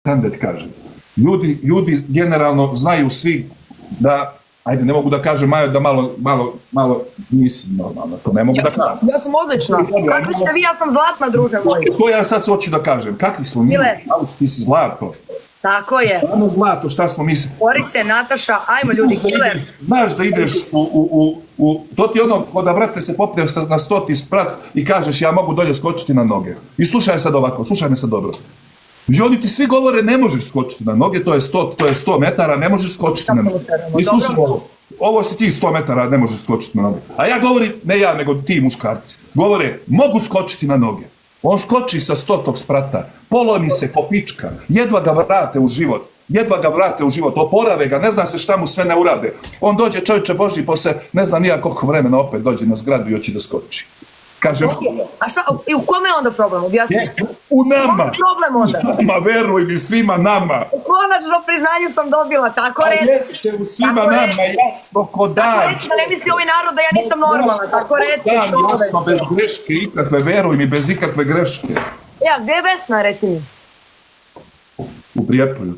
da ti kažem. Ljudi generalno znaju svi da, ajde, ne mogu da kažem, Majo, da malo nisi normalno, to ne mogu da kažem. Ja sam odlična. Kakvi ste vi, ja sam zlatna, druže moji. To ja sad hoću da kažem. Kakvi smo mi? Ali ti si zlato. Tako je. Stvarno zlato, šta smo mi? Borice, Nataša, ajmo ljudi, killer. Znaš da ideš to ti ono, da brate se popneš na 100 sprat i kažeš ja mogu dolje skočiti na noge. I slušaj sad ovako, slušaj me sad dobro. I oni ti svi govore ne možeš skočiti na noge, to je 100 metara, ne možeš skočiti na noge. I slušaj ovo si ti 100 metara, ne možeš skočiti na noge. A ja govorim, ne ja, nego ti muškarci, govore mogu skočiti na noge. On skoči sa 100 sprata, polomi se ko pička, jedva ga vrate u život, oporave ga, ne zna se šta mu sve ne urade. On dođe, čovječe Božji, posle ne znam nija koliko vremena opet dođe na zgradu i hoće da skoči. Kažem, a šta, i u kome je onda problem? Objasni. U nama. Problem onda? Nama, veruj mi, svima nama. Konačno priznanje sam dobila, tako reci. Jeste, u svima nama, jasno ko dan. Tako reci da ne misli ovaj narod da ja nisam normalna, tako reci čovek. Jasno, bez greške ikakve, veruj mi, bez ikakve greške. Ja, gde je Vesna, reci mi? U Prijepolju.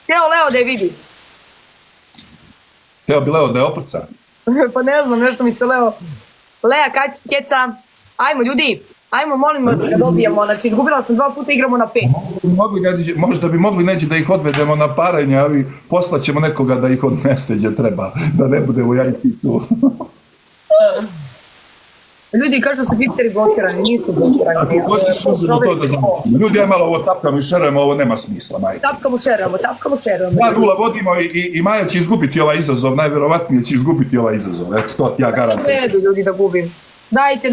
Teo Leo da je vidi. Teo bi Leo da je oprca. Pa ne znam, nešto mi se Leo... Lea, Keca, ajmo ljudi, ajmo molim da dobijemo, znači izgubila sam 2 puta, igramo na 5. Možda bi mogli neđe da ih odvedemo na parenje, ali poslaćemo nekoga da ih odnese gdje treba, da ne budemo ja i ti tu. Ljudi kažu su Twitteri blokirani, nisu blokirani. Ako hoćeš možemo to da znamo. Ljudi, ja malo ovo tapkamo i šerujemo, ovo nema smisla, majke. Tapkamo, šerujemo. 2:0 vodimo i Maja će izgubiti ovaj izazov, najvjerovatnije će izgubiti ovaj izazov. Eto, to ti ja garantujem. U redu, ljudi, da gubim. Dajte